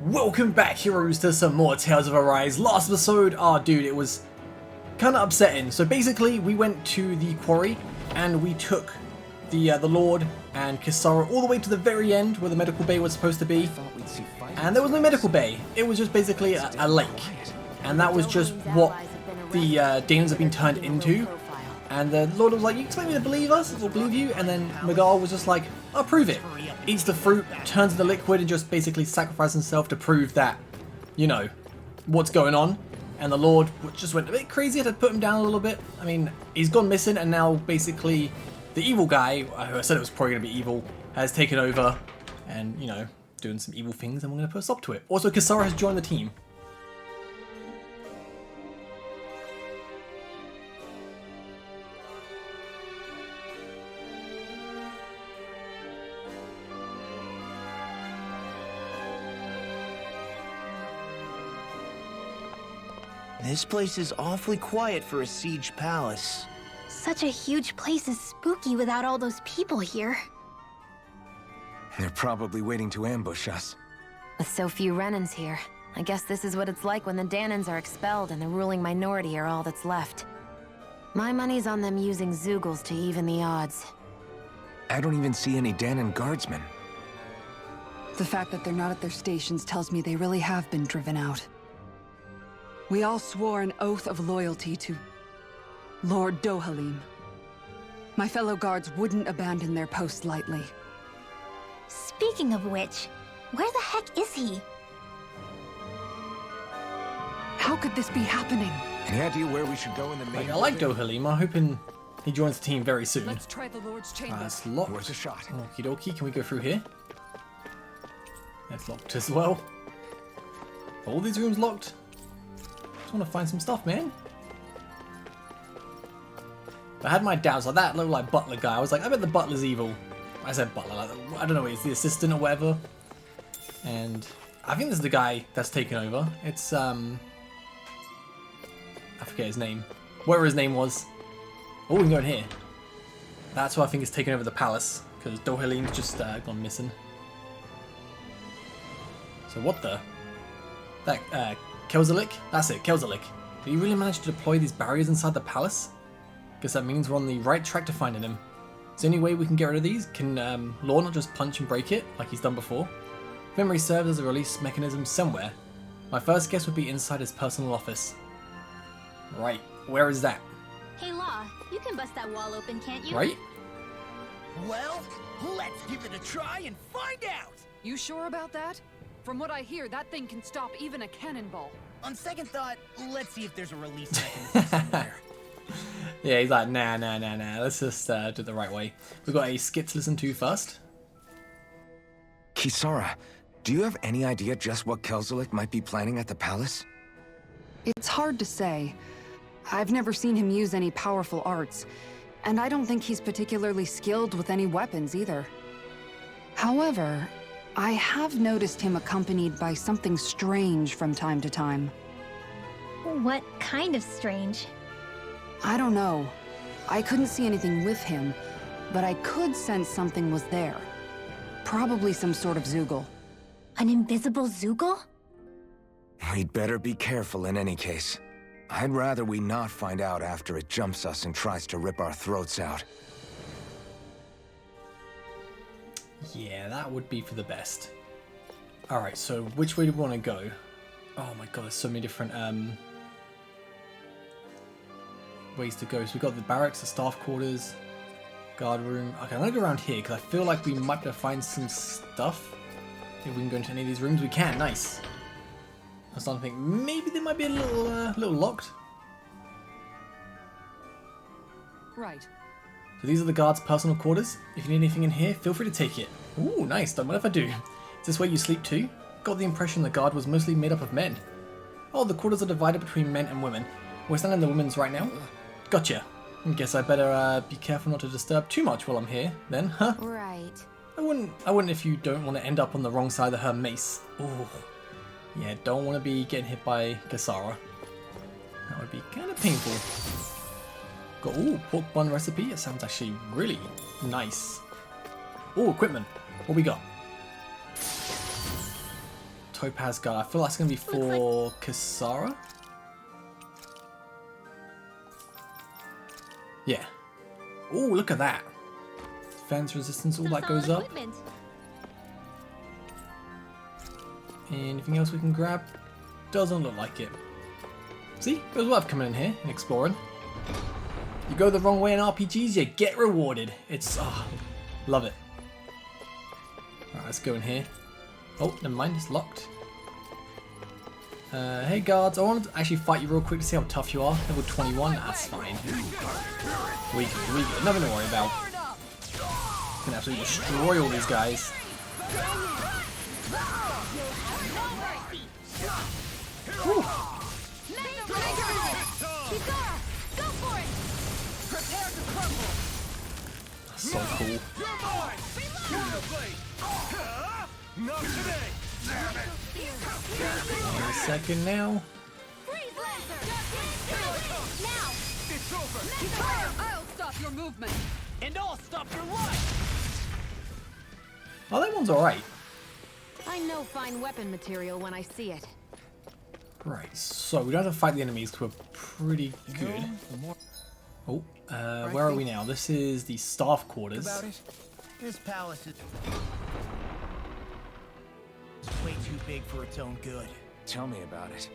Welcome back, heroes, to some more Tales of Arise. Last episode, dude, it was kind of upsetting. So basically, we went to the quarry and we took the Lord and Kisara all the way to the very end where the medical bay was supposed to be. And there was no medical bay. It was just basically a lake. And that was just what the demons have been turned into. And the Lord was like, you expect me to believe us? We'll believe you. And then Magal was just like, I'll prove it. Eats the fruit, turns into liquid, and just basically sacrifices himself to prove that, you know, what's going on. And the Lord just went a bit crazy, had to put him down a little bit. I mean, he's gone missing, and now basically the evil guy, who I said it was probably going to be evil, has taken over and, you know, doing some evil things, and we're going to put a stop to it. Also, Kisara has joined the team. This place is awfully quiet for a siege palace. Such a huge place is spooky without all those people here. They're probably waiting to ambush us. With so few Renans here, I guess this is what it's like when the Danans are expelled and the ruling minority are all that's left. My money's on them using Zeugles to even the odds. I don't even see any Danan guardsmen. The fact that they're not at their stations tells me they really have been driven out. We all swore an oath of loyalty to Lord Dohalim. My fellow guards wouldn't abandon their post lightly. Speaking of which, where the heck is he? How could this be happening? Any idea where we should go in the main I like Dohalim. I'm hoping he joins the team very soon. Let's try the Lord's chamber. It's locked. Worth a shot. Okie dokie. Can we go through here? That's locked as well. All these rooms locked. I want to find some stuff, man. I had my doubts, like that little like butler guy. I was like, I bet the butler's evil. I said butler, like, I don't know, he's the assistant or whatever. And I think this is the guy that's taken over. It's I forget his name. Whatever his name was. Oh, we can go in here. That's who I think is taking over the palace, because Dohalim's just gone missing. So what the? That Kelzalik? That's it, Kelzalik. Did he really manage to deploy these barriers inside the palace? Guess that means we're on the right track to finding him. Is there any way we can get rid of these? Can Law not just punch and break it, like he's done before? If memory serves as a release mechanism somewhere. My first guess would be inside his personal office. Right, where is that? Hey Law, you can bust that wall open, can't you? Right? Well, let's give it a try and find out! You sure about that? From what I hear, that thing can stop even a cannonball. On second thought, let's see if there's a release mechanism somewhere. Yeah, he's like, nah. Let's just do it the right way. We've got a skit to listen to first. Kisara, do you have any idea just what Kelzalik might be planning at the palace? It's hard to say. I've never seen him use any powerful arts, and I don't think he's particularly skilled with any weapons either. However, I have noticed him accompanied by something strange from time to time. What kind of strange? I don't know. I couldn't see anything with him, but I could sense something was there. Probably some sort of Zeugle. An invisible Zeugle? We'd better be careful in any case. I'd rather we not find out after it jumps us and tries to rip our throats out. Yeah, that would be for the best. Alright, so which way do we want to go? Oh my god, there's so many different ways to go. So we've got the barracks, the staff quarters, guard room. Okay, I'm going to go around here because I feel like we might be able to find some stuff. If we can go into any of these rooms, we can. Nice. I was starting to think maybe they might be a little locked. Right. So these are the guards' personal quarters. If you need anything in here, feel free to take it. Ooh, nice. Don't mind if I do. Is this where you sleep too? Got the impression the guard was mostly made up of men. Oh, the quarters are divided between men and women. We're standing in the women's right now. Gotcha. I guess I better be careful not to disturb too much while I'm here, then, huh? Right. I wouldn't if you don't want to end up on the wrong side of her mace. Ooh. Yeah, don't want to be getting hit by Kisara. That would be kind of painful. Got, ooh, pork bun recipe. It sounds actually really nice. Ooh, equipment. What we got? Topaz Guard. I feel like it's going to be for Kisara. Yeah. Oh, look at that. Defense resistance, all that goes up. Anything else we can grab? Doesn't look like it. See, it was worth coming in here and exploring. You go the wrong way in RPGs, you get rewarded. It's, love it. Alright, let's go in here. Oh, never mind, it's locked. Hey guards, I wanted to actually fight you real quick to see how tough you are. Level 21, that's fine. Weak, nothing to worry about. Can absolutely destroy all these guys. Whew. That's so cool. Wait a second now. I'll stop your movement. And I'll stop your run! Oh, that one's alright. I know fine weapon material when I see it. Right, so we don't have to fight the enemies because we're pretty good. Oh, where are we now? This is the staff quarters. About it, this palace is way too big for its own good. Tell me about it.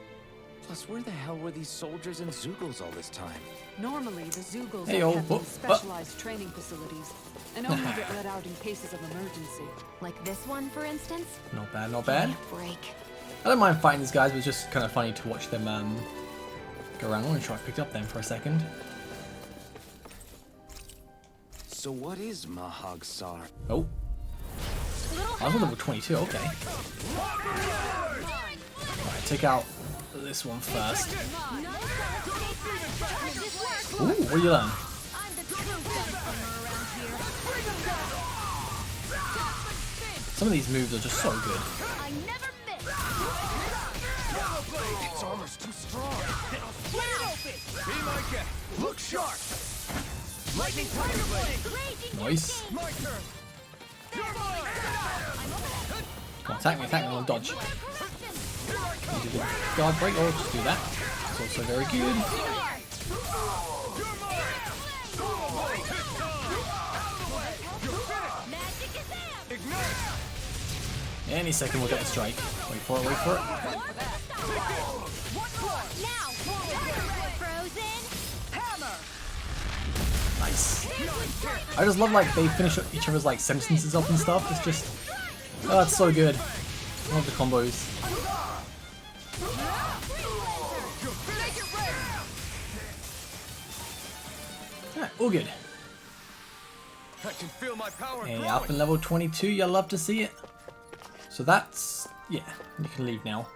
Plus, where the hell were these soldiers and Zeugles all this time? Normally, the Zeugles Hey, are oh, kept oh, in specialized training facilities and only get let out in cases of emergency. Like this one, for instance? Not bad, not bad. Break. I don't mind fighting these guys, but it's just kind of funny to watch them go around. I'm going to try to pick up them for a second. So what is Mahag Sar? Oh. I was on level 22, okay. Alright, take out this one first. Ooh, what do you learn? Some of these moves are just so good. Its armor's too strong. Be my guest! Look sharp! Lightning tiger blade! Nice. My turn! You're mine! Come on, attack me, I'll dodge. Guard break, or just do that. It's also very good. Any second we'll get the strike. Wait for it, wait for it. Nice. I just love like they finish each other's like sentences up and stuff. It's just, oh, it's so good. I love the combos. Alright, all good. I can feel my power Hey, up in level 22, you'll love to see it. So that's, yeah, you can leave now.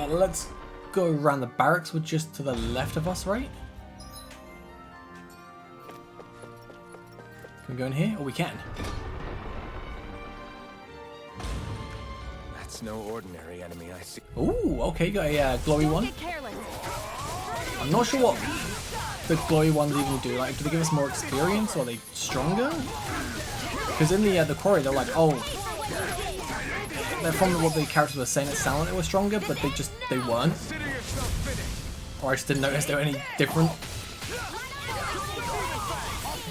Let's go around the barracks, we're just to the left of us, right? Can we go in here? Oh, we can. That's no ordinary enemy, I see. Ooh, okay, got a glowy one. I'm not sure what the glowy ones even do. Like, do they give us more experience, or are they stronger? Because in the quarry, they're like, oh, they're from what the characters were saying. It sounded like they were stronger, but they weren't. Or I just didn't notice they were any different.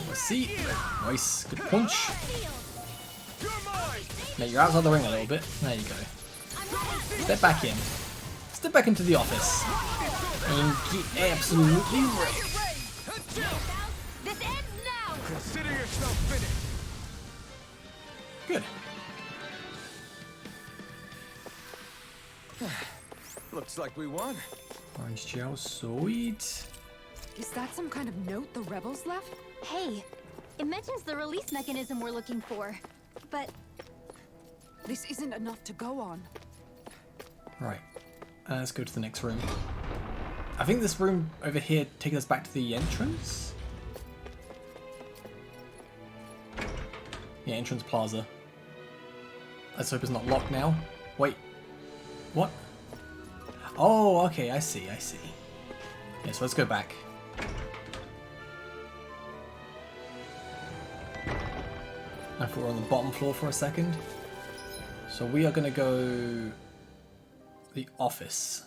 Let's see. Nice, good punch. Now you're outside the ring a little bit. There you go. Step back in. Step back into the office. And get absolutely wrecked. Consider yourself finished! Good. Looks like we won. Orange gel, sweet. Is that some kind of note the rebels left? Hey, it mentions the release mechanism we're looking for, but This isn't enough to go on. Right. Let's go to the next room. I think this room over here takes us back to the entrance. Yeah, entrance plaza. Let's hope it's not locked now. Wait. What? Oh, okay, I see, I see. Yeah, so let's go back. I thought we were on the bottom floor for a second. So we are going to go the office,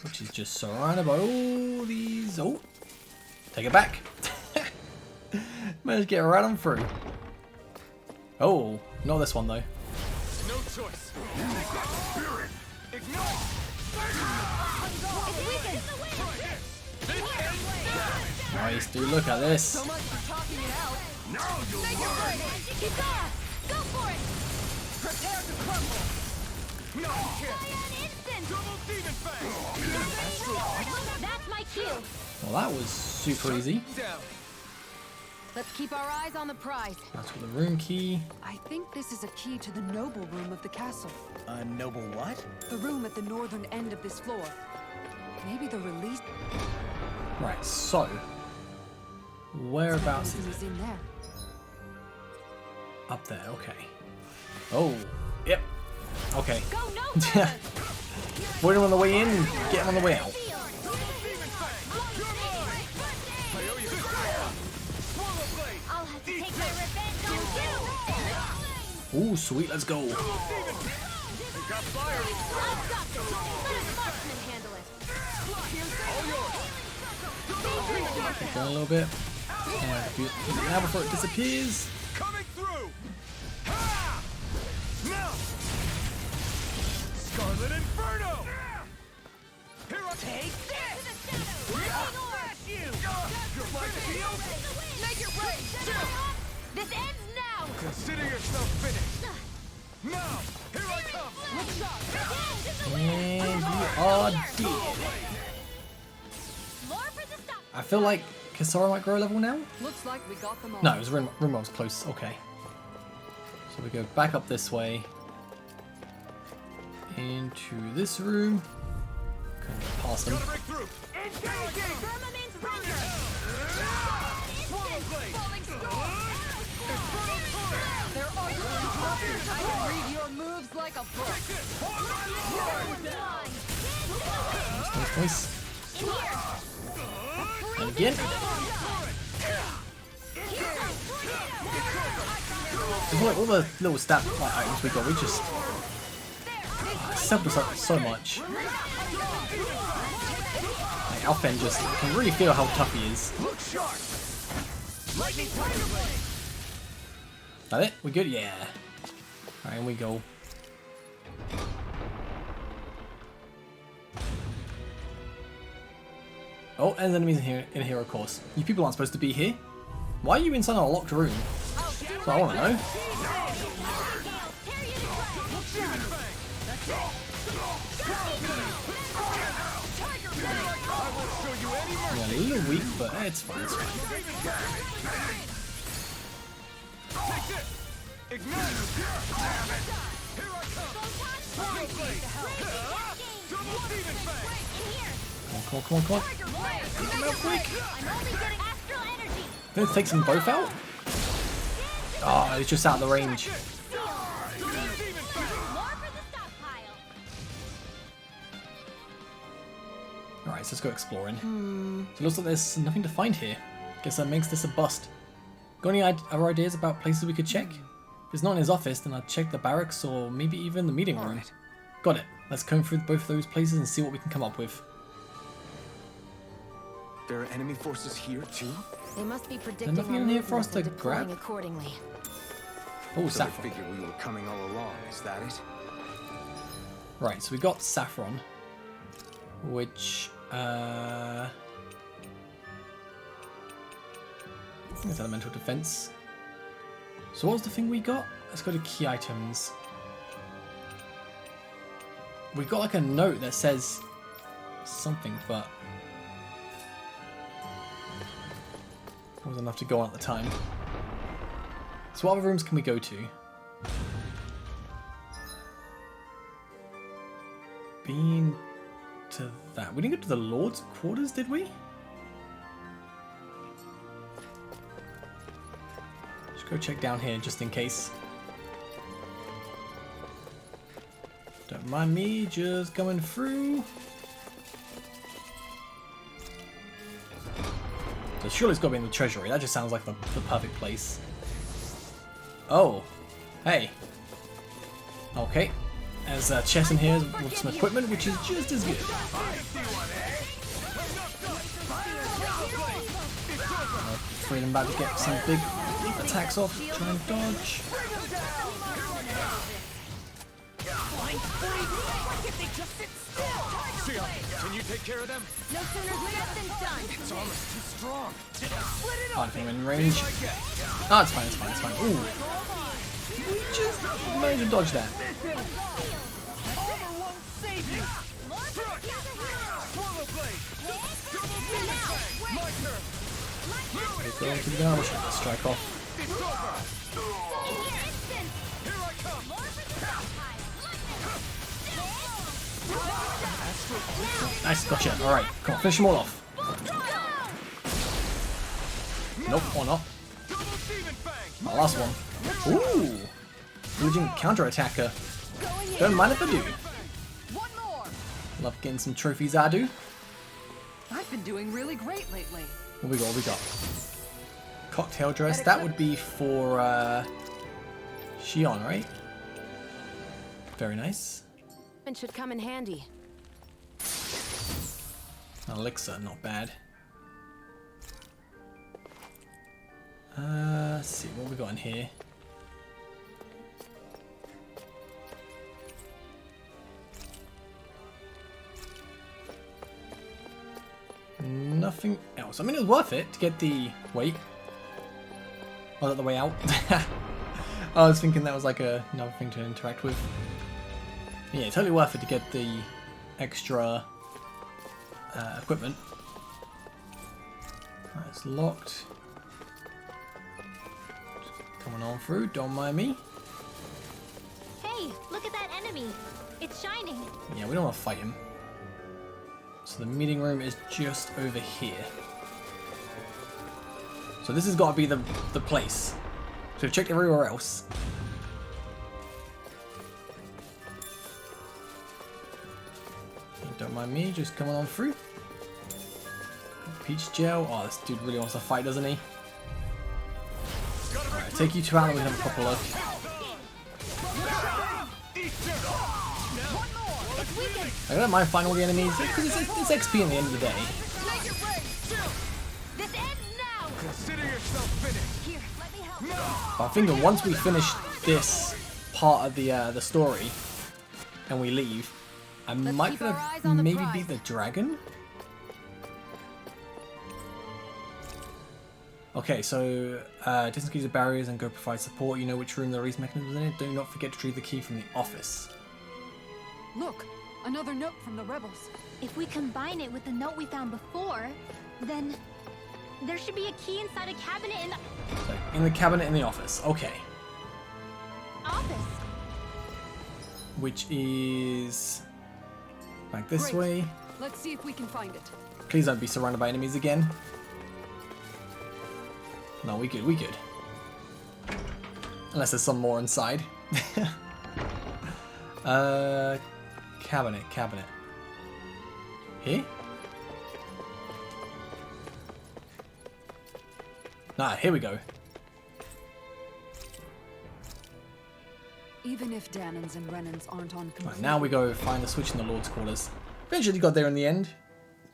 which is just surrounded by all these. Oh, take it back. Managed to get right on through. Oh, not this one though. No choice. Ignite! Nice, dude. Look at this. So much for talking it out. Make it break! Kisara! Go for it! Prepare to crumble! No kill! An instant! Double demon fang! That's my cue! Well, that was super easy. Down! Let's keep our eyes on the prize. That's for the room key. I think this is a key to the noble room of the castle. A noble what? The room at the northern end of this floor. Maybe the release Right, so whereabouts is mechanism is in there. Up there, okay. Oh, yep. Okay. Go no further! Put him on the way in, get him on the way out. I'll have to take my revenge on you! Ooh, sweet, let's go. I've got this! Let a marksman handle it! Keep going a little bit. And do it now before it disappears. Coming through! Ha! Now! Scarlet Inferno! Here I take this! You're my shield! Make it rain! This ends now! Consider yourself finished! Now! Here I come! And you are dead. More for the stop! I feel like Kisara might grow a level now. Looks like we got them all. No, it was room was close. Okay. So we go back up this way. Into this room. Kind of past them. Gotta break through! Engaging! Firmament's Ranger! Swallow blade! Falling storm! There are interrupters. I can read your moves like a book. Nice. And again. It's like all the little stat like, items we got, we just simplified us up so much. Like, Alphen just can really feel how tough he is. Look sharp! Lightning tiger blade! That it? We good? Yeah. Alright, and we go. Oh, and enemies in here, of course. You people aren't supposed to be here. Why are you inside a locked room? That's what I want to know. Yeah, a little weak, but it's fine. It's fine. Take this! Ignite! Damn it! Here I come! Swallow blade! Double demon fang! Come on, come on, come on, come on. Get him out quick. Let's take them both out. Oh, it's just out of the range. Alright, so let's go exploring. So it looks like there's nothing to find here. Guess that makes this a bust. Got any other ideas about places we could check? If it's not in his office, then I'd check the barracks or maybe even the meeting room. Alright. Got it. Let's comb through both of those places and see what we can come up with. There are enemy forces here too? They must be predicting nothing our in here for us movements and to deploying grab? accordingly. Oh, So they saffron. figured we were coming all along, is that it? Right, so we got saffron, which I think it's elemental defense. So what was the thing we got? Let's go to key items. We got like a note that says something, but it wasn't enough to go on at the time. So what other rooms can we go to? Been to that. We didn't go to the Lord's quarters, did we? Just go check down here just in case. Don't mind me just coming through. So surely it's got to be in the treasury. That just sounds like the perfect place. Oh, hey. Okay. There's a chest in here with some equipment, which is just as good. Afraid I'm about to get some big attacks off. Try and dodge. Can you take care of them? No sooner said than done. It's almost too strong. Oh, I think I'm in range. Oh, it's fine, it's fine, it's fine. Ooh. We just managed to dodge that. Go into the armor shot. Strike off. Nice, gotcha. Alright, come on, finish them all off. Nope, or not. Oh, last one. Ooh! Legion counter-attacker. Don't mind if I do. Love getting some trophies, I do. I've been doing really great lately. What we got? What we got? Cocktail dress. That would be for Shion, right? Very nice. It should come in handy. Elixir, not bad. Let's see what we got in here. Nothing else. I mean, it was worth it to get the... Wait. Was that the way out? I was thinking that was like another thing to interact with. Yeah, totally worth it to get the extra equipment. Right, it's locked. Coming on through, don't mind me. Hey, look at that enemy. It's shining. Yeah, we don't want to fight him. So the meeting room is just over here. So this has got to be the place. So we've checked everywhere else. Don't mind me, just coming on through. Peach gel. Oh, this dude really wants to fight, doesn't he? Alright, take you two out and we can have a proper look. I don't mind fighting all the enemies because it's XP in the end of the day. This ends now. Consider yourself finished. Here, let me help. But I think that once we finish this part of the story and we leave, I might keep our eyes on the maybe prize. beat the dragon. Okay, so disengage the barriers and go provide support. You know which room the release mechanism is in it. Do not forget to retrieve the key from the office. Look, another note from the rebels. If we combine it with the note we found before, then there should be a key inside a cabinet in the So, in the cabinet in the office. Okay. office. Which is back this Great. way. Let's see if we can find it. Please don't be surrounded by enemies again. No, we good, we good. Unless there's some more inside. Cabinet. Here? Nah, here we go. Even if Danans and Renans aren't on complete... Right, now we go find the switch in the Lord's quarters. Eventually got there in the end.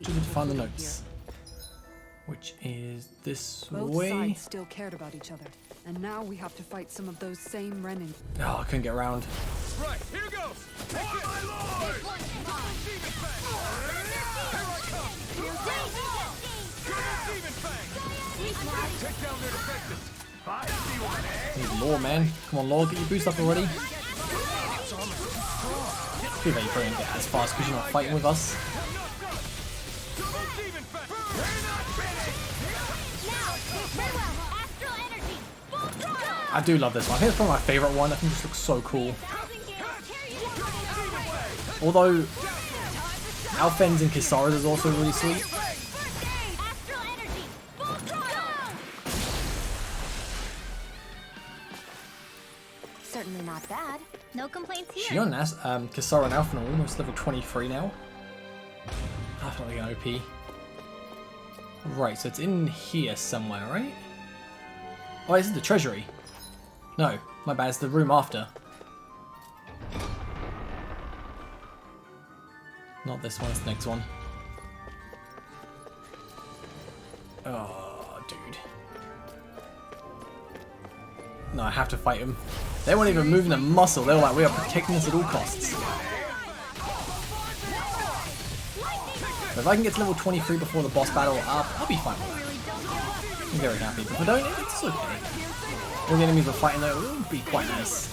Just need to find the notes. Which is this Both way. sides still cared about each other. And now we have to fight some of those same Renan. Oh, I couldn't get around. Right, here goes. Take it. My lord! Demon Fang! Here I come! Demon Fang! Take down their defenses. I see one, eh? Need Law, man. Come on, Law, get your boost up already. Too bad you probably don't get as fast because you're not fighting with us. Demon Fang! We're not finished! I do love this one. I think it's probably my favourite one. I think this looks so cool. Although Alfen's and Kisara's is also really sweet. Certainly not bad. No complaints here. Shion, Kisara and Alphen are almost level 23 now. Definitely an OP. Right, so it's in here somewhere, right? Oh, this is the treasury. No, my bad, it's the room after. Not this one, it's the next one. Oh, dude. No, I have to fight him. They weren't even moving a muscle. They were like, we are protecting this at all costs. But if I can get to level 23 before the boss battle, I'll be fine with that. I'm very happy. But if I don't, it's okay. All the enemies we're fighting though will be quite nice.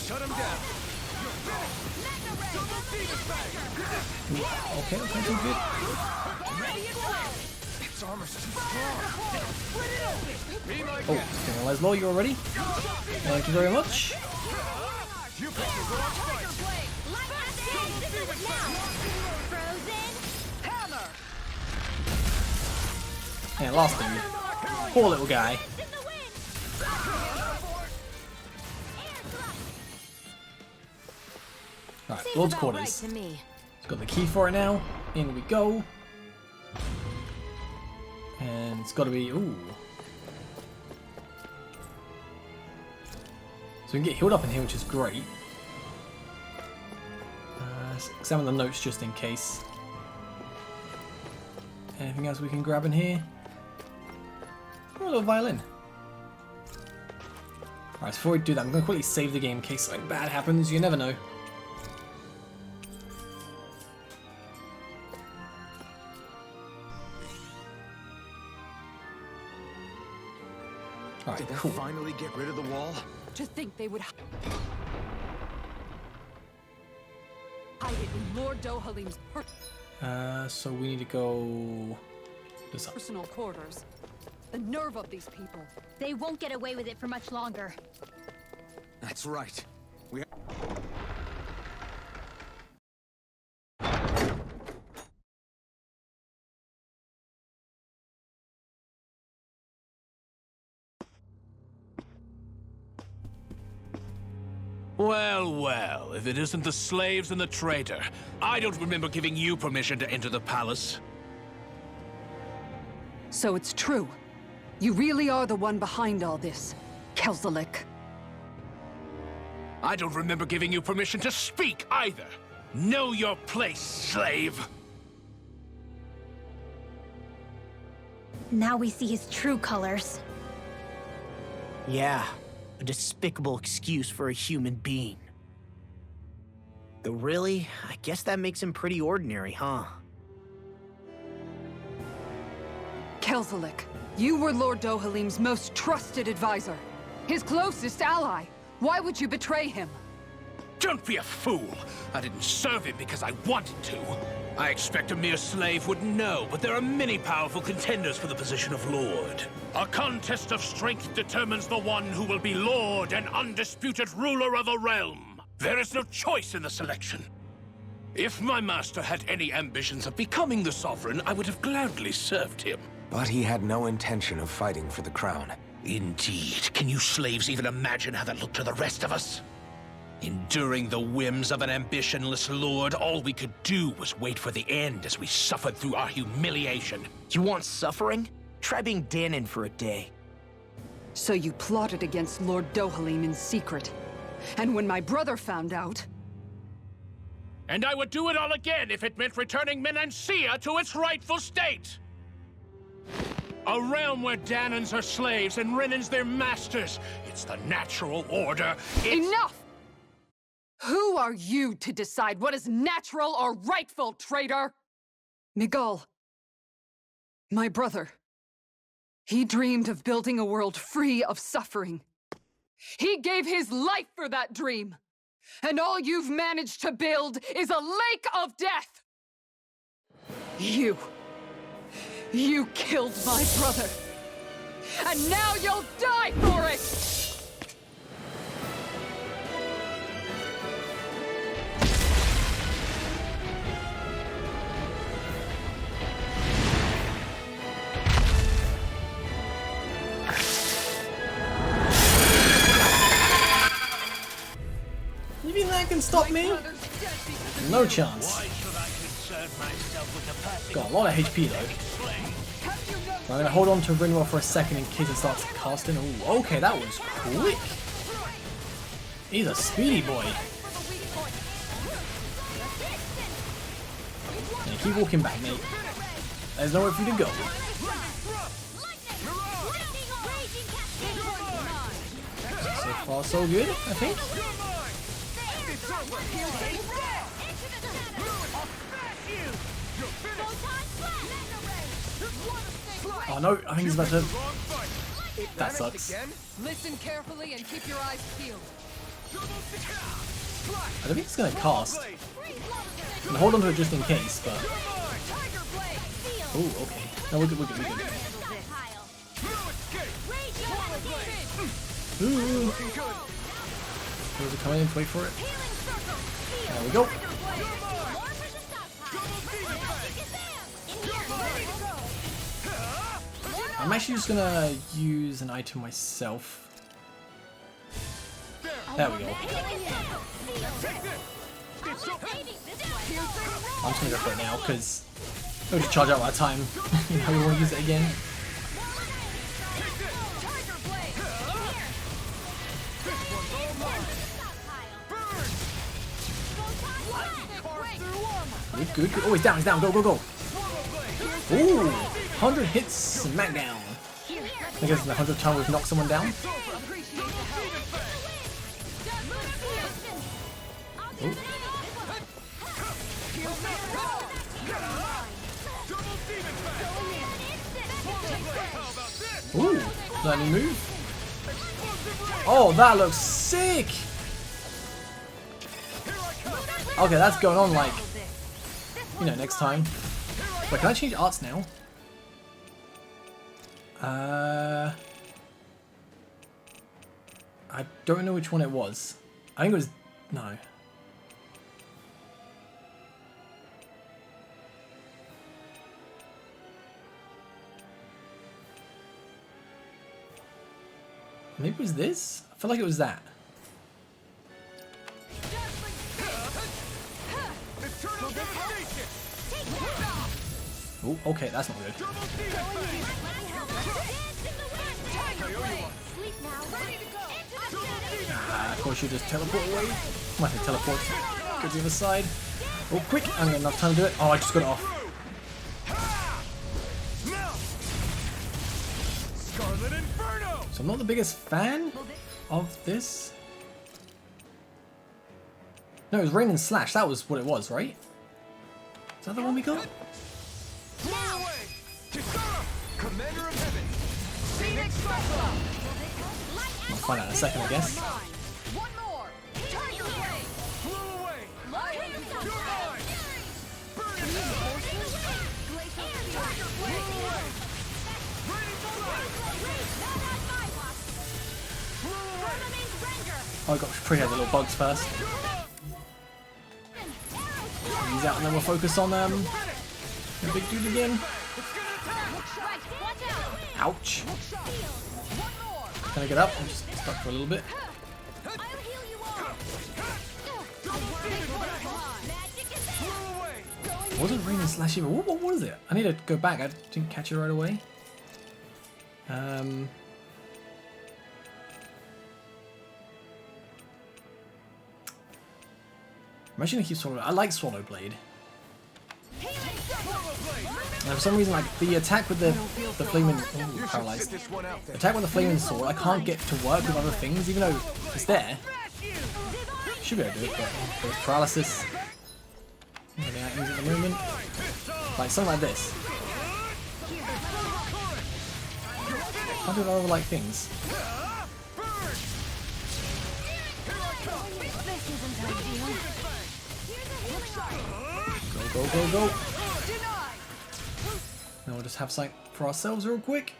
Shut him down. Okay, okay, good. Its armor's too strong. Oh, okay, Leslo, you all ready? Thank you very much. You picked the wrong fight. Yeah, lost him. Poor little guy. Alright, Lord's quarters. It's got the key for it now. In we go. And it's got to be... ooh. So we can get healed up in here, which is great. Examine the notes just in case. Anything else we can grab in here? Oh, a little violin. Alright, so before we do that, I'm going to quickly save the game in case something bad happens. You never know. Alright, Did that cool. finally get rid of the wall? To think they would hide it in Lord Dohalim's So we need to go... this up. personal quarters. The nerve of these people. They won't get away with it for much longer. That's right. We Well, well, if it isn't the slaves and the traitor. I don't remember giving you permission to enter the palace. So it's true. You really are the one behind all this, Kelzelik. I don't remember giving you permission to speak either. Know your place, slave. Now we see his true colors. Yeah, a despicable excuse for a human being. Though really, I guess that makes him pretty ordinary, huh? Kelzelik, you were Lord Dohalim's most trusted advisor. His closest ally. Why would you betray him? Don't be a fool. I didn't serve him because I wanted to. I expect a mere slave would know, but there are many powerful contenders for the position of Lord. A contest of strength determines the one who will be Lord and undisputed ruler of a realm. There is no choice in the selection. If my master had any ambitions of becoming the sovereign, I would have gladly served him. But he had no intention of fighting for the crown. Indeed. Can you slaves even imagine how that looked to the rest of us? Enduring the whims of an ambitionless lord, all we could do was wait for the end as we suffered through our humiliation. You want suffering? Try being Danon for a day. So you plotted against Lord Dohalim in secret. And when my brother found out... And I would do it all again if it meant returning Menancia to its rightful state! A realm where Danons are slaves and Renans their masters. It's the natural order. Enough! Who are you to decide what is natural or rightful, traitor? Miguel, my brother. He dreamed of building a world free of suffering. He gave his life for that dream. And all you've managed to build is a lake of death! You killed my brother! And now you'll die for it! You think that can stop me? No chance. Got a lot of HP though. I'm gonna hold on to Rinwell for a second in case it starts casting. Ooh, okay, that was quick. He's a speedy boy. keep walking back, mate. There's nowhere for you to go. So far, so good, I think. Oh no, I think he's about to... That sucks. Listen carefully and keep your eyes peeled. I don't think it's going to cast. I'm gonna hold on to it just in case, but... Oh, okay. No, we're good, we're good, we're good. Ooh. Those are coming in, wait for it. There we go. I'm actually just gonna use an item myself. There we go. I'm just gonna go for it now because it'll just charge out my time. You know, we want to use it again. Good, good, good. Oh, he's down, go, go, go. Ooh, 100 hits, smackdown. I guess the 100th time we've knocked someone down. Ooh, let me move. Oh, that looks sick. Okay, that's going on like, you know, next time. Wait, can I change arts now? I don't know which one it was. I think it was... no. Maybe it was this? I feel like it was that. Oh, okay, that's not good. Of course you just teleport away. Might have to teleport. Go to the other side. Oh, quick! I haven't got enough time to do it. Oh, I just got it off. So I'm not the biggest fan of this. No, it was Rain and Slash. That was what it was, right? Is that the one we got? Kisara, Commander of Heaven. I'll find out in a second, I guess. One more. Tiger blade. Flew away. You're mine. Burn it. Tiger blade. Flew away. Ready for life. Flew away. Oh, I got pretty had the little bugs first. He's out, and then we'll focus on the big dude again. Ouch. Can I get up? I'm just stuck for a little bit. Wasn't Rain and Slash even? What was it? I need to go back. I didn't catch it right away. I'm actually gonna keep Swallow. I like Swallow Blade. And for some reason, like the attack with the flaming paralyzed attack with the flaming sword, I can't get to work with other things, even though it's there. Should be able to do it, but there's paralysis. Any items at the moment, like something like this. I'll do other like things. Go, go, go, go. Now we'll just have sight for ourselves real quick.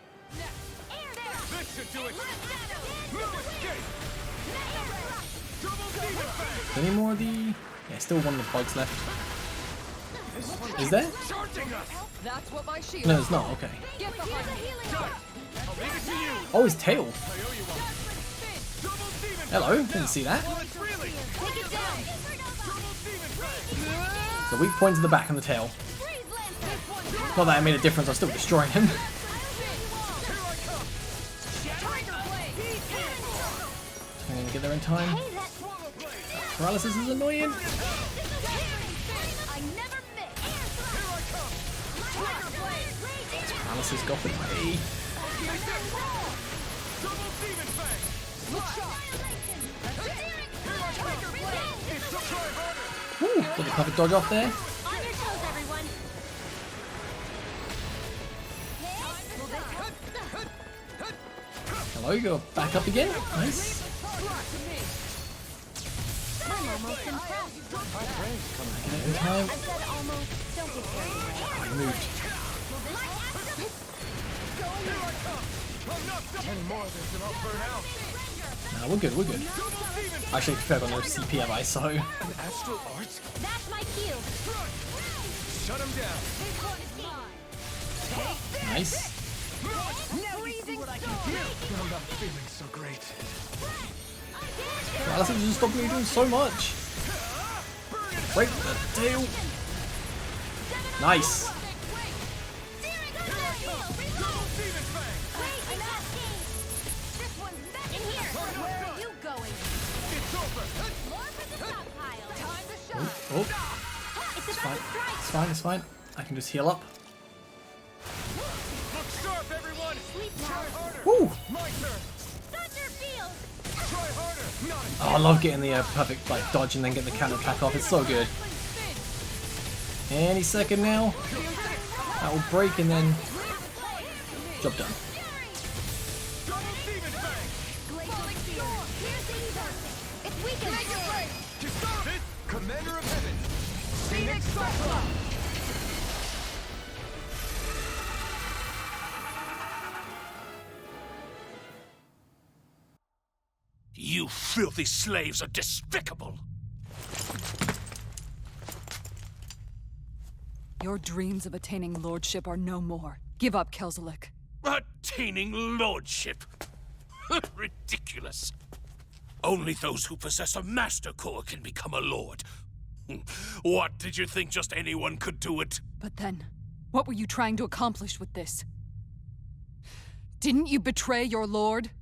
Any more of the... yeah, still one of the bugs left. Is there? That's what my shield. No, it's not. Okay. Get behind me. Oh, his tail. Hello, didn't see that. The weak point's in the back and the tail. Not that it made a difference, I'm still destroying him. I'm gonna get there in time. Paralysis is annoying. Alice has got away. Ooh, got the perfect dodge off there. Hello, you go back up again. Nice. In time. Oh, he moved. Nah, we're good, we're good. Actually, I got no CP have I, so. That's my cue. Shut him down. Nice. I'm not feeling so great. Alice has just stopped me doing so much. Break the tail. Nice. Oh, it's fine. It's fine. It's fine. I can just heal up. Look sharp, everyone. Try harder. Woo! My turn. Try harder. Oh, I love getting the perfect like dodge and then getting the counter attack off. It's so good. Any second now. That will break and then job done. Commander of Heaven. Phoenix Cyclops. You filthy slaves are despicable! Your dreams of attaining lordship are no more. Give up, Kelzelik. Attaining lordship? Ridiculous. Only those who possess a master core can become a lord. What, did you think just anyone could do it? But then, what were you trying to accomplish with this? Didn't you betray your lord?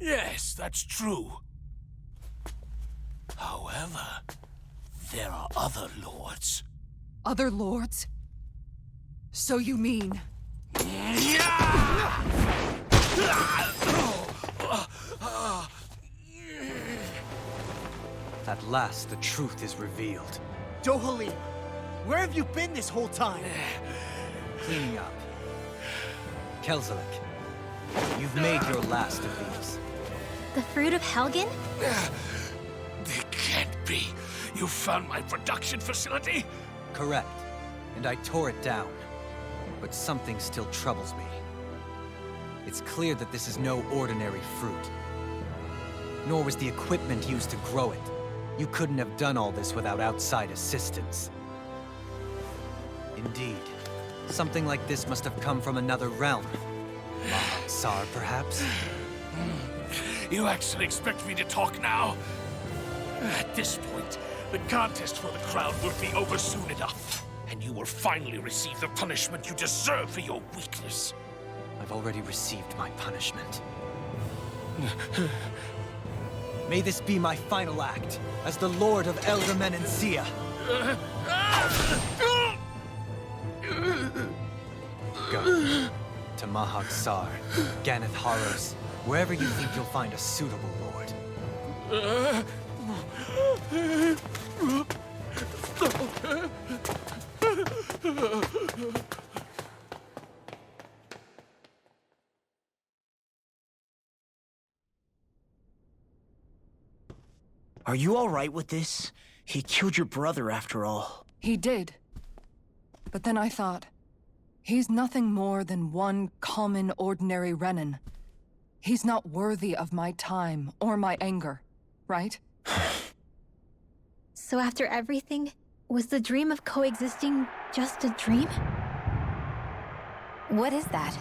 Yes, that's true. However, there are other lords. Other lords? So you mean... At last, the truth is revealed. Dohalim, where have you been this whole time? Cleaning up. Kelzelik, you've made your last of these. The fruit of Helgen? It can't be. You found my production facility? Correct. And I tore it down. But something still troubles me. It's clear that this is no ordinary fruit. Nor was the equipment used to grow it. You couldn't have done all this without outside assistance. Indeed. Something like this must have come from another realm. Tsar, perhaps? You actually expect me to talk now? At this point, the contest for the crown will be over soon enough. And you will finally receive the punishment you deserve for your weakness. I've already received my punishment. May this be my final act, as the Lord of Elder Menencia. Go. To Mahag Sar, Ganeth Haros, wherever you think you'll find a suitable lord. Are you all right with this? He killed your brother after all. He did. But then I thought, he's nothing more than one common, ordinary Renan. He's not worthy of my time or my anger, right? So after everything, was the dream of coexisting just a dream? What is that?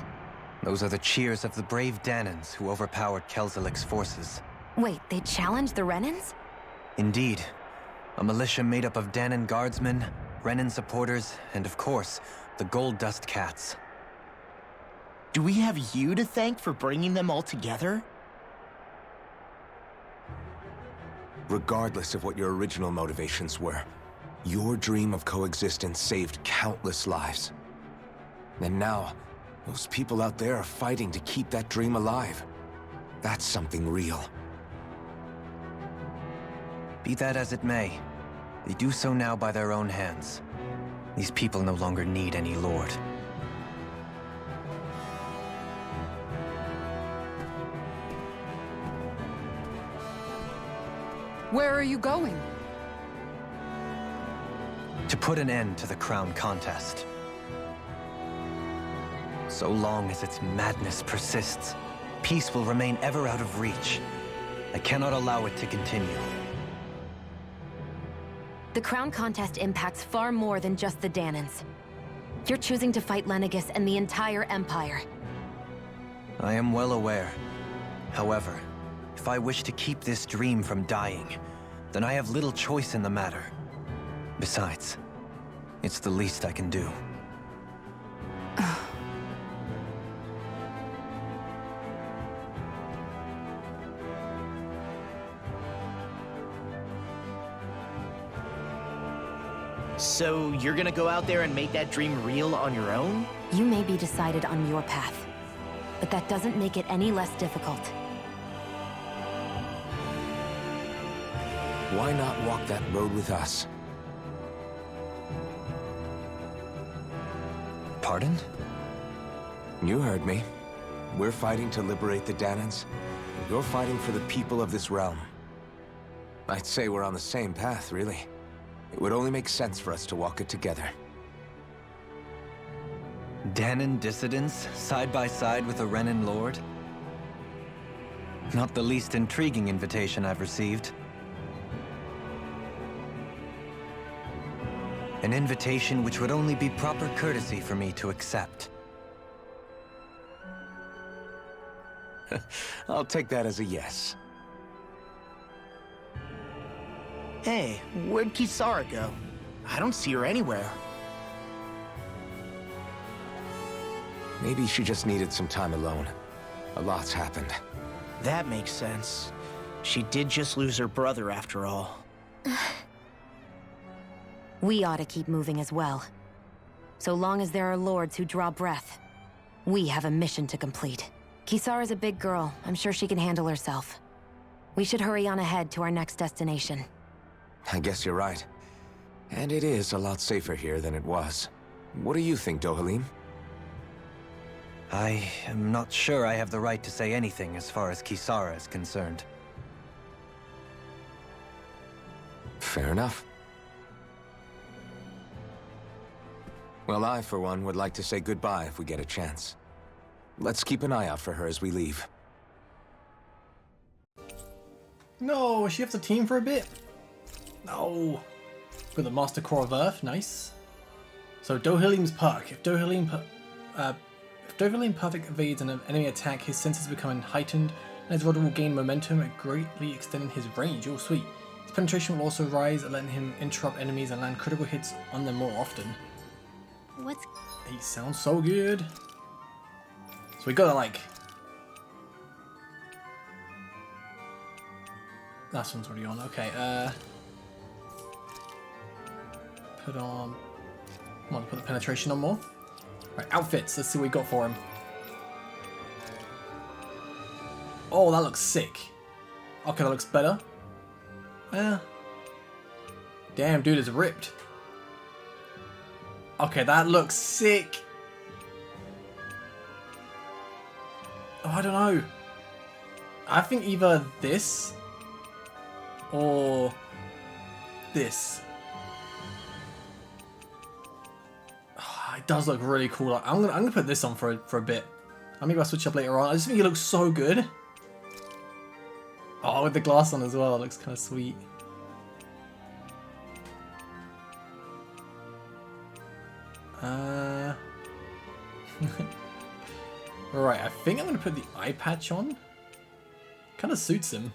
Those are the cheers of the brave Danans who overpowered Kelzelik's forces. Wait, they challenged the Renans? Indeed. A militia made up of Danan guardsmen, Renan supporters, and of course, the Gold Dust Cats. Do we have you to thank for bringing them all together? Regardless of what your original motivations were, your dream of coexistence saved countless lives. And now, Those people out there are fighting to keep that dream alive. That's something real. Be that as it may, they do so now by their own hands. These people no longer need any lord. Where are you going? To put an end to the crown contest. So long as its madness persists, peace will remain ever out of reach. I cannot allow it to continue. The crown contest impacts far more than just the Danans. You're choosing to fight Lenegis and the entire Empire. I am well aware. However, if I wish to keep this dream from dying, then I have little choice in the matter. Besides, it's the least I can do. So you're gonna go out there and make that dream real on your own? You may be decided on your path, but that doesn't make it any less difficult. Why not walk that road with us? Pardon? You heard me. We're fighting to liberate the Danans, and you're fighting for the people of this realm. I'd say we're on the same path, really. It would only make sense for us to walk it together. Danan dissidents, side by side with a Renan lord? Not the least intriguing invitation I've received. An invitation which would only be proper courtesy for me to accept. I'll take that as a yes. Hey, where'd Kisara go? I don't see her anywhere. Maybe she just needed some time alone. A lot's happened. That makes sense. She did just lose her brother after all. We ought to keep moving as well. So long as there are lords who draw breath, we have a mission to complete. Kisara's a big girl. I'm sure she can handle herself. We should hurry on ahead to our next destination. I guess you're right. And it is a lot safer here than it was. What do you think, Dohalim? I am not sure I have the right to say anything as far as Kisara is concerned. Fair enough. Well, I, for one, would like to say goodbye if we get a chance. Let's keep an eye out for her as we leave. No, she has to team for a bit. No. Got the Master Core of Earth, nice. So Dohalim's perk. If Dohalim perfect evades an enemy attack, his senses become heightened, and his rod will gain momentum, greatly extending his range. Oh, sweet. His penetration will also rise, letting him interrupt enemies and land critical hits on them more often. What's... He sounds so good. So we gotta like... Last one's already on. Okay, put on... Come on, put the penetration on more. Right, outfits. Let's see what we got for him. Oh, that looks sick. Okay, that looks better. Damn, dude, it's ripped. Okay, that looks sick. Oh, I don't know. I think either this or this. Oh, it does look really cool. I'm gonna put this on for a bit. Maybe I'll switch up later on. I just think it looks so good. Oh, with the glass on as well, it looks kind of sweet. Right, I think I'm going to put the eye patch on. Kind of suits him.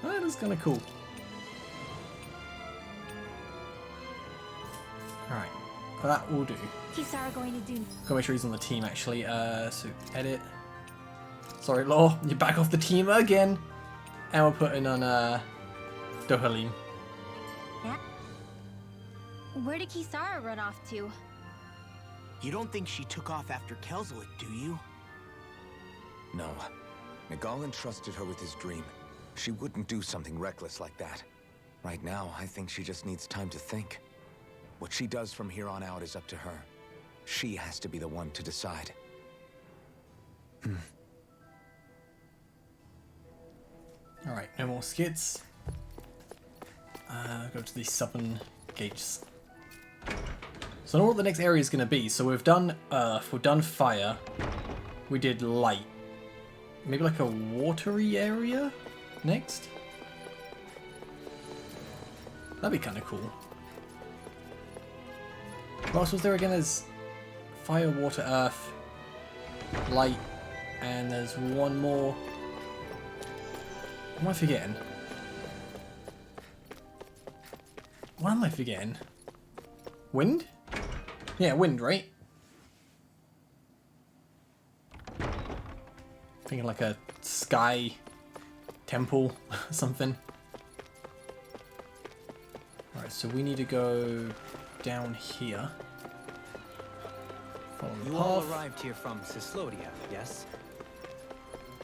That is kind of cool. Alright, well, that will do. Kisara going to do? Gotta make sure he's on the team actually. So edit. Sorry, Law. You're back off the team again. And we're putting on Dohalim. Yeah. Where did Kisara run off to? You don't think she took off after Kelzelik, do you? No. Miguel entrusted her with his dream. She wouldn't do something reckless like that. Right now, I think she just needs time to think. What she does from here on out is up to her. She has to be the one to decide. Alright, no more skits. Go to the southern gates. So I know what the next area is going to be. So we've done earth, we've done fire, we did light. Maybe like a watery area next? That'd be kind of cool. What else was there again? There's fire, water, earth, light, and there's one more. What am I forgetting? What am I forgetting? Wind? Yeah, wind, right? Thinking like a sky temple or something. Alright, so we need to go down here. Follow the You all path. arrived here from Cislodia, yes?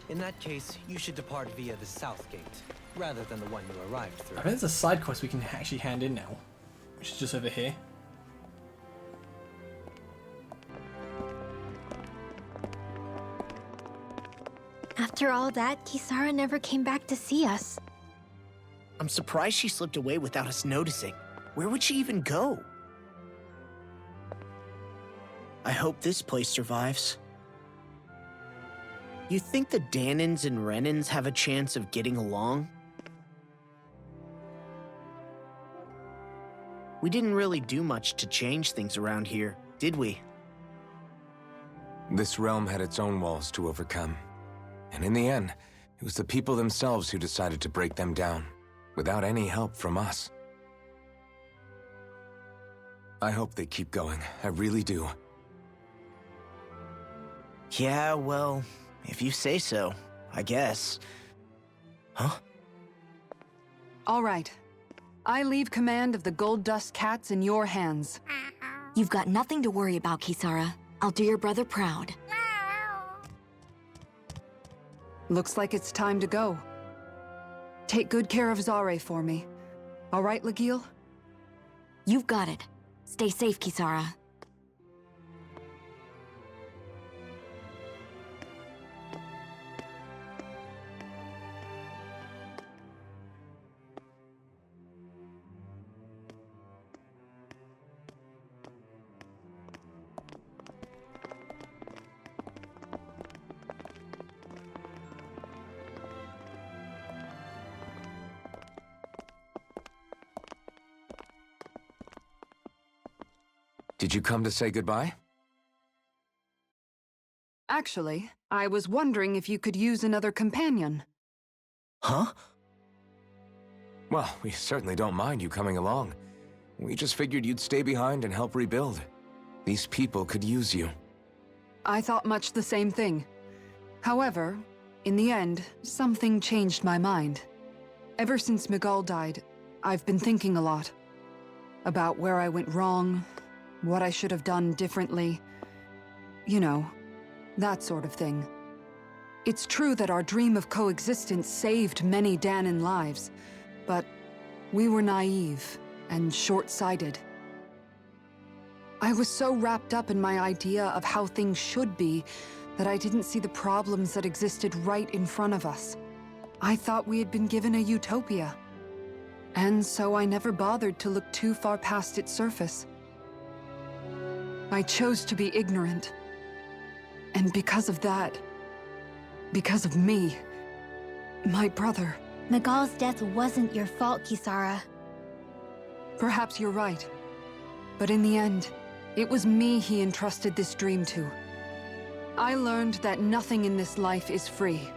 In that case, you should depart via the south gate, rather than the one you arrived through. I bet there's a side quest we can actually hand in now, which is just over here. After all that, Kisara never came back to see us. I'm surprised she slipped away without us noticing. Where would she even go? I hope this place survives. You think the Danans and Renans have a chance of getting along? We didn't really do much to change things around here, did we? This realm had its own walls to overcome. And in the end, it was the people themselves who decided to break them down, without any help from us. I hope they keep going. I really do. Yeah, well, if you say so, I guess. Huh? All right. I leave command of the Gold Dust Cats in your hands. You've got nothing to worry about, Kisara. I'll do your brother proud. Looks like it's time to go. Take good care of Zare for me. All right, Legil? You've got it. Stay safe, Kisara. Did you come to say goodbye? Actually, I was wondering if you could use another companion. Huh? Well, we certainly don't mind you coming along. We just figured you'd stay behind and help rebuild. These people could use you. I thought much the same thing. However, in the end, something changed my mind. Ever since Miguel died, I've been thinking a lot. About where I went wrong, what I should have done differently. You know, that sort of thing. It's true that our dream of coexistence saved many Danan lives, but we were naive and short-sighted. I was so wrapped up in my idea of how things should be that I didn't see the problems that existed right in front of us. I thought we had been given a utopia. And so I never bothered to look too far past its surface. I chose to be ignorant. And because of that, because of me, my brother... Miguel's death wasn't your fault, Kisara. Perhaps you're right. But in the end, it was me he entrusted this dream to. I learned that nothing in this life is free,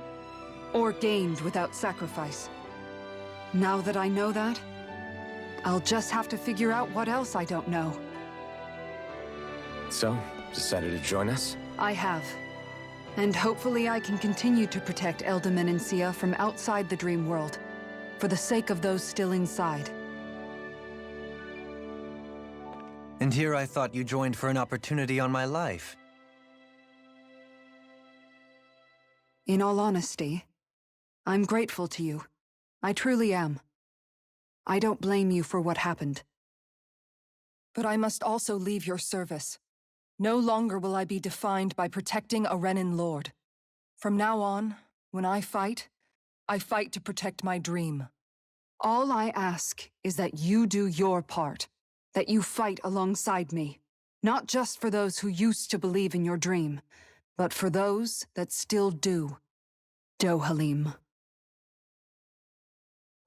or gained without sacrifice. Now that I know that, I'll just have to figure out what else I don't know. So, decided to join us? I have. And hopefully I can continue to protect Elda Menencia from outside the dream world, for the sake of those still inside. And here I thought you joined for an opportunity on my life. In all honesty, I'm grateful to you. I truly am. I don't blame you for what happened. But I must also leave your service. No longer will I be defined by protecting a Renin lord. From now on, when I fight to protect my dream. All I ask is that you do your part, that you fight alongside me, not just for those who used to believe in your dream, but for those that still do. Dohalim.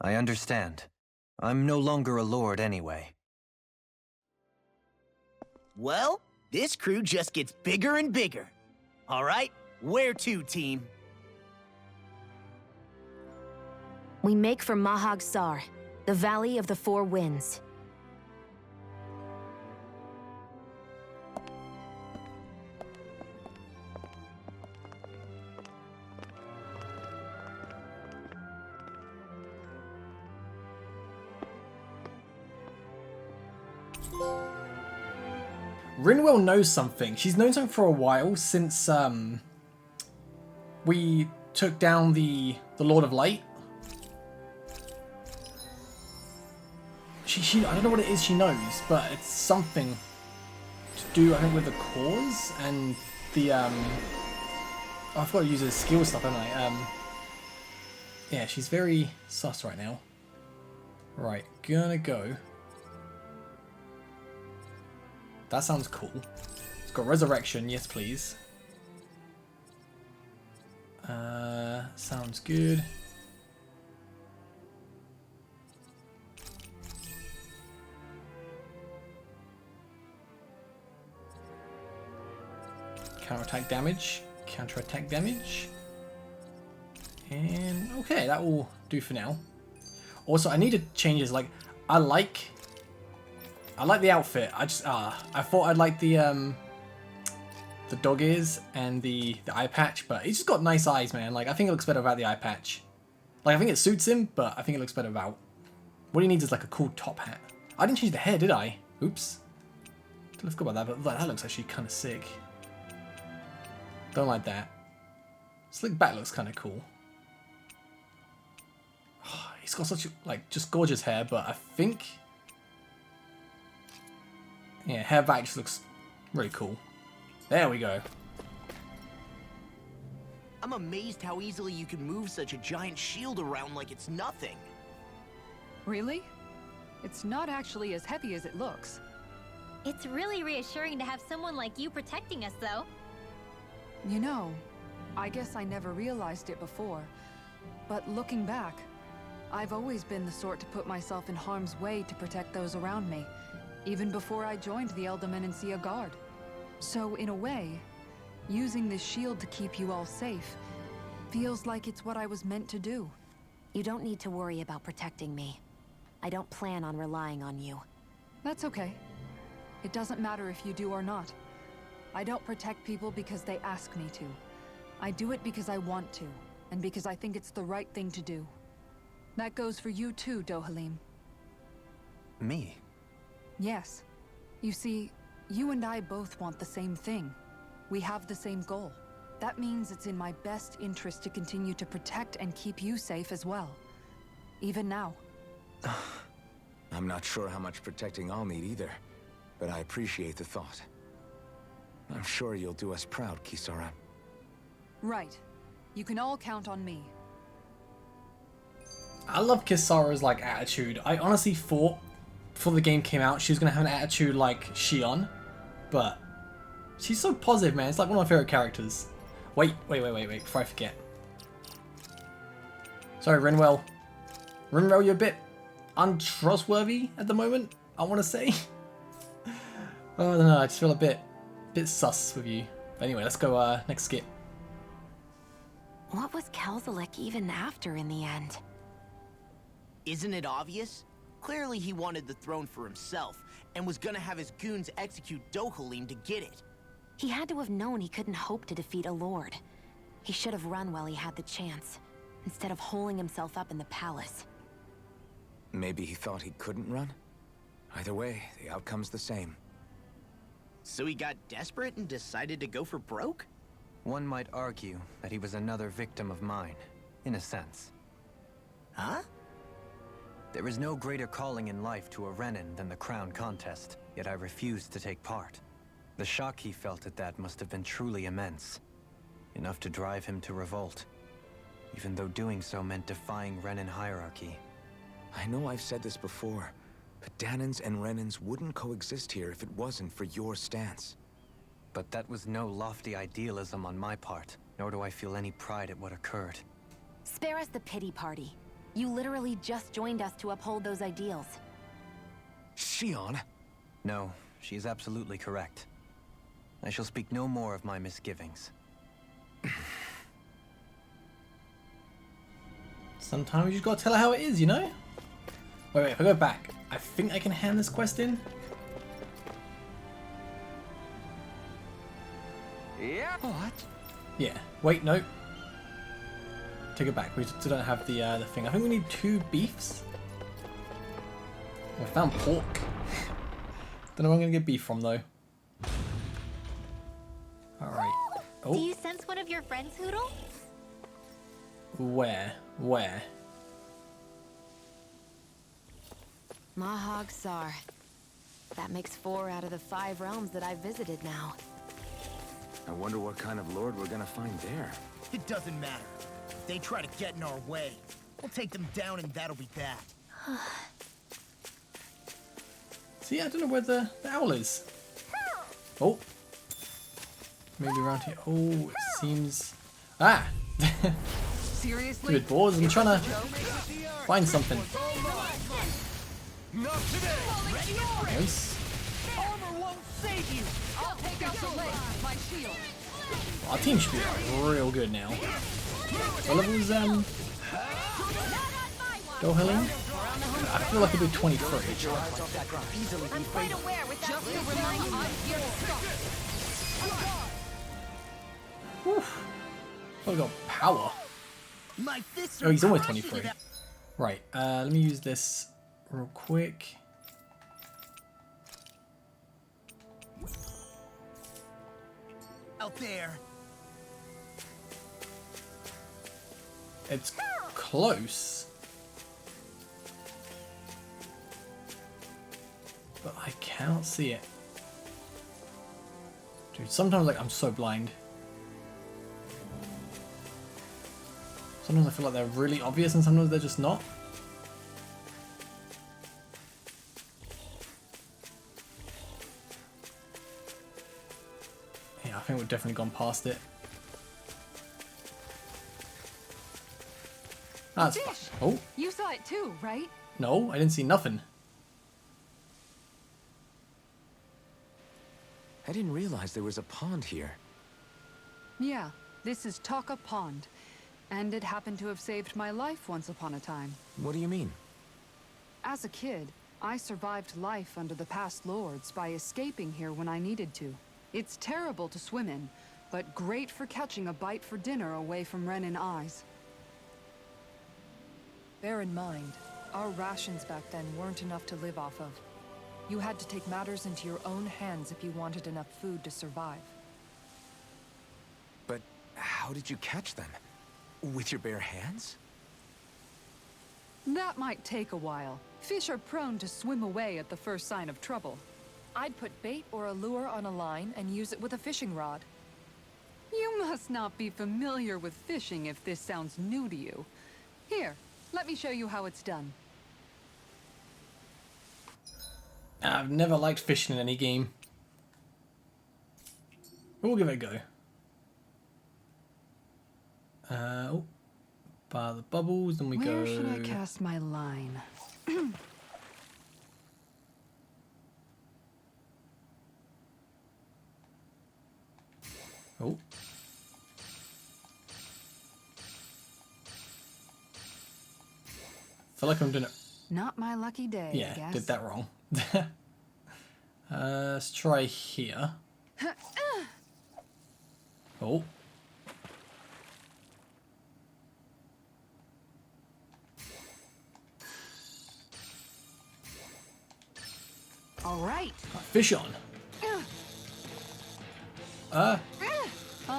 I understand. I'm no longer a lord anyway. Well, this crew just gets bigger and bigger. All right, where to, team? We make for Mahag Sar, the Valley of the Four Winds. Rinwell knows something. She's known something for a while, since we took down the Lord of Light. She I don't know what it is she knows, but it's something to do, I think, with the cause and the oh, I forgot to use his skill stuff, haven't I? Yeah, she's very sus right now. Right, gonna go. That sounds cool. It's got resurrection, yes please. Sounds good. Counter-attack damage. Counter-attack damage. And okay, that will do for now. Also, I need to change this. Like, I like the outfit. I thought I'd like the dog ears and the eye patch, but he's just got nice eyes, man. Like, I think it looks better without the eye patch. Like, I think it suits him, but I think it looks better without. What he needs is like a cool top hat. I didn't change the hair, did I? Oops. Let's go about that, but that looks actually kind of sick. Don't like that. Slick back looks kind of cool. Oh, he's got such like just gorgeous hair, but I think, yeah, hair back just looks really cool. There we go. I'm amazed how easily you can move such a giant shield around like it's nothing. Really? It's not actually as heavy as it looks. It's really reassuring to have someone like you protecting us, though. You know, I guess I never realized it before, but looking back, I've always been the sort to put myself in harm's way to protect those around me, even before I joined the Elda Menencia Guard. So in a way, using this shield to keep you all safe feels like it's what I was meant to do. You don't need to worry about protecting me. I don't plan on relying on you. That's okay. It doesn't matter if you do or not. I don't protect people because they ask me to. I do it because I want to, and because I think it's the right thing to do. That goes for you too, Dohalim. Me? Yes. You see, you and I both want the same thing. We have the same goal. That means it's in my best interest to continue to protect and keep you safe as well. Even now. I'm not sure how much protecting I'll need either, but I appreciate the thought. I'm sure you'll do us proud, Kisara. Right. You can all count on me. I love Kisara's like attitude. I honestly thought before the game came out she was gonna have an attitude like Shion, but she's so positive, man. It's like one of my favorite characters. Wait, before I forget. Sorry, Rinwell. Rinwell, you're a bit untrustworthy at the moment, I want to say. Oh, I don't know, I just feel a bit sus with you. Anyway, let's go next skip. What was Kelzalek even after in the end? Isn't it obvious? Clearly he wanted the throne for himself, and was gonna have his goons execute Dohalim to get it. He had to have known he couldn't hope to defeat a lord. He should have run while he had the chance, instead of holding himself up in the palace. Maybe he thought he couldn't run? Either way, the outcome's the same. So he got desperate and decided to go for broke? One might argue that he was another victim of mine, in a sense. Huh? There is no greater calling in life to a Renin than the crown contest, yet I refused to take part. The shock he felt at that must have been truly immense. Enough to drive him to revolt, even though doing so meant defying Renin hierarchy. I know I've said this before, but Danans and Renins wouldn't coexist here if it wasn't for your stance. But that was no lofty idealism on my part, nor do I feel any pride at what occurred. Spare us the pity party. You literally just joined us to uphold those ideals. Shion? No, she is absolutely correct. I shall speak no more of my misgivings. Sometimes you just gotta tell her how it is, you know? Wait, if I go back, I think I can hand this quest in. Yeah. What? Yeah. Wait, no. Take it back. We still don't have the thing. I think we need 2 beefs. I found pork. Don't know where I'm gonna get beef from though. All right. Oh. Do you sense one of your friends, Hoodle? Where? Where? Mahag Sar. That makes 4 out of the 5 realms that I've visited now. I wonder what kind of lord we're gonna find there. It doesn't matter. If they try to get in our way, we'll take them down and that'll be that. See, I don't know where the owl is. Oh. Maybe around here. Oh, it seems... Ah! Seriously? Good balls. I'm trying to find something. Not today. Nice. Armor won't save you! I'll take out the leg, my shield. Our team should be real good now. What levels, Doheling? I feel like it'd be 23. I'm quite aware with that Just to remind you, I'm here to stop. Whew. Oh, we got power. My fists Oh, he's almost crushing 23. it. Right, let me use this real quick. Out there. It's close. But I cannot see it. Dude, sometimes like I'm so blind. Sometimes I feel like they're really obvious and sometimes they're just not. Yeah, I think we've definitely gone past it. That's fine. Fish! Oh, You saw it too, right? no, I didn't see nothing. I didn't realize there was a pond here. Yeah, this is Taka Pond. And it happened to have saved my life once upon a time. What do you mean? As a kid, I survived life under the past lords by escaping here when I needed to. It's terrible to swim in, but great for catching a bite for dinner away from Renin eyes. Bear in mind, our rations back then weren't enough to live off of. You had to take matters into your own hands if you wanted enough food to survive. But how did you catch them? With your bare hands? That might take a while. Fish are prone to swim away at the first sign of trouble. I'd put bait or a lure on a line and use it with a fishing rod. You must not be familiar with fishing if this sounds new to you. Here, let me show you how it's done. I've never liked fishing in any game. We'll give it a go. Oh, bar the bubbles, then we go. Where should I cast my line? Oh. Feel like I'm doing it. Not my lucky day, I Yeah, guess. did that wrong. Let's try here. Oh. All right. Fish on. I'll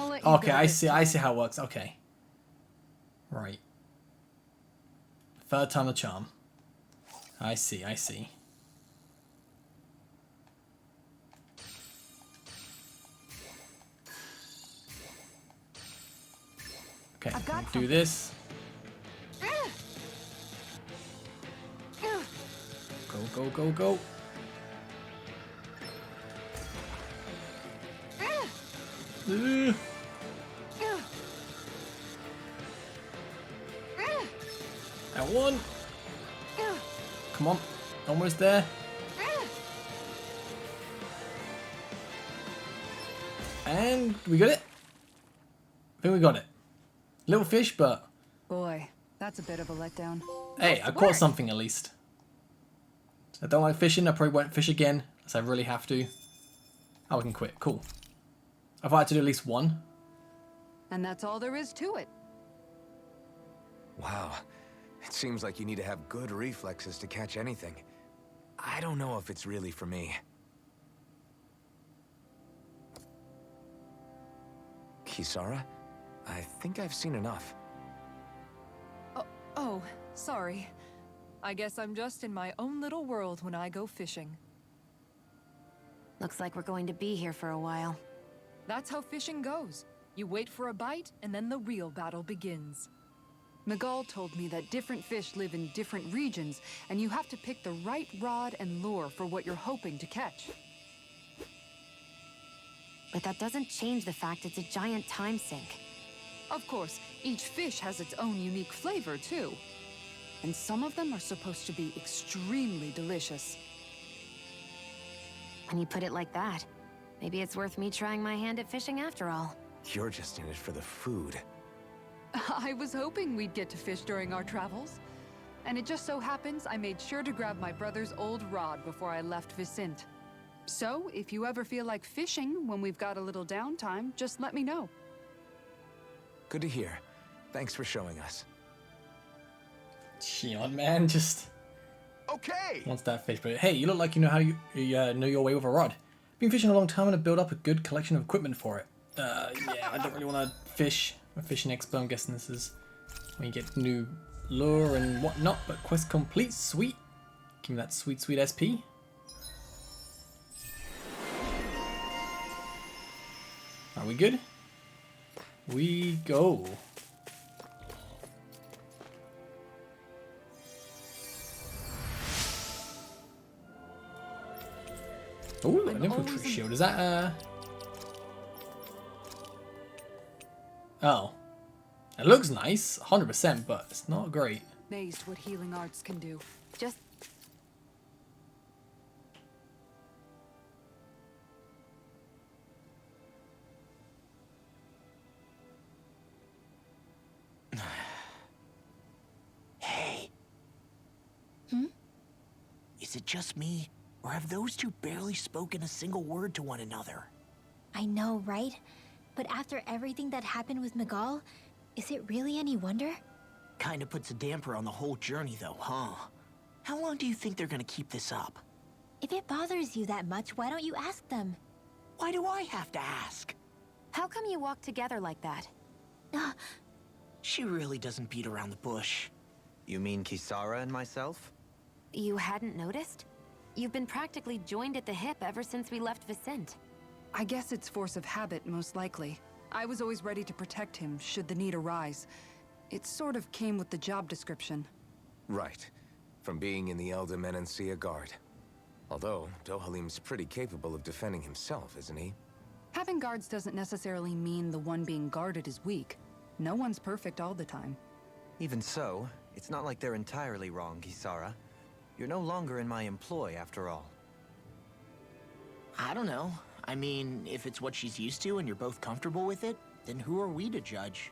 let you Okay, go I this see. time. I see how it works. Okay. Right. Third time the charm. I see. I see. Okay, I've got do this. Go, go, go, go. That one. Come on. Almost there. And we got it. I think we got it. Little fish, but Boy, that's a bit of a letdown. hey, I caught something at least. I don't like fishing. I probably won't fish again unless I really have to. Oh, we can quit. Cool. I thought I had to do at least one. And that's all there is to it. Wow. It seems like you need to have good reflexes to catch anything. I don't know if it's really for me. Kisara? I think I've seen enough. Oh, sorry. I guess I'm just in my own little world when I go fishing. Looks like we're going to be here for a while. That's how fishing goes. You wait for a bite, and then the real battle begins. Miguel told me that different fish live in different regions, and you have to pick the right rod and lure for what you're hoping to catch. But that doesn't change the fact it's a giant time sink. Of course, each fish has its own unique flavor, too. And some of them are supposed to be extremely delicious. When you put it like that, maybe it's worth me trying my hand at fishing after all. You're just in it for the food. I was hoping we'd get to fish during our travels. And it just so happens I made sure to grab my brother's old rod before I left Vicente. So, if you ever feel like fishing when we've got a little downtime, just let me know. Good to hear. Thanks for showing us. Shion, man, just Okay. wants that fish. But hey, you look like you know how you know your way with a rod. Been fishing a long time and have built up a good collection of equipment for it. Yeah, I don't really want to fish. I'm a fishing expert. I'm guessing this is when you get new lure and whatnot. But quest complete, sweet. Give me that sweet, sweet SP. Are we good? We go. Ooh, an infiltration shield. Is that Oh. It looks nice, 100%, but it's not great. Amazed what healing arts can do. Just... Hey. Is it just me? Or have those two barely spoken a single word to one another? I know, right? But after everything that happened with Miguel, is it really any wonder? Kinda puts a damper on the whole journey though, huh? How long do you think they're gonna keep this up? If it bothers you that much, why don't you ask them? Why do I have to ask? How come you walk together like that? She really doesn't beat around the bush. You mean Kisara and myself? You hadn't noticed? You've been practically joined at the hip ever since we left Vicente. I guess it's force of habit, most likely. I was always ready to protect him, should the need arise. It sort of came with the job description. Right. From being in the Elder Menancia Guard. Although, Dohalim's pretty capable of defending himself, isn't he? Having guards doesn't necessarily mean the one being guarded is weak. No one's perfect all the time. Even so, it's not like they're entirely wrong, Kisara. You're no longer in my employ, after all. I don't know. I mean, if it's what she's used to and you're both comfortable with it, then who are we to judge?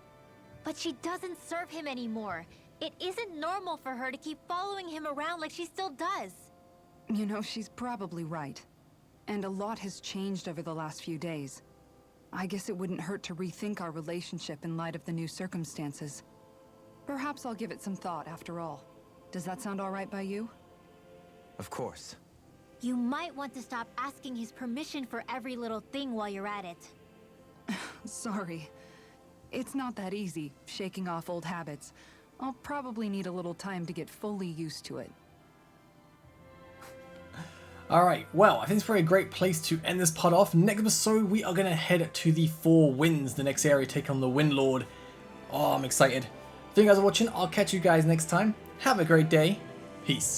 But she doesn't serve him anymore. It isn't normal for her to keep following him around like she still does. You know, she's probably right. And a lot has changed over the last few days. I guess it wouldn't hurt to rethink our relationship in light of the new circumstances. Perhaps I'll give it some thought after all. Does that sound all right by you? Of course. You might want to stop asking his permission for every little thing while you're at it. Sorry. It's not that easy, shaking off old habits. I'll probably need a little time to get fully used to it. Alright, well, I think it's probably a great place to end this part off. Next episode, we are going to head to the Four Winds, the next area, take on the Wind Lord. Oh, I'm excited. Thank you guys for watching. I'll catch you guys next time. Have a great day. Peace.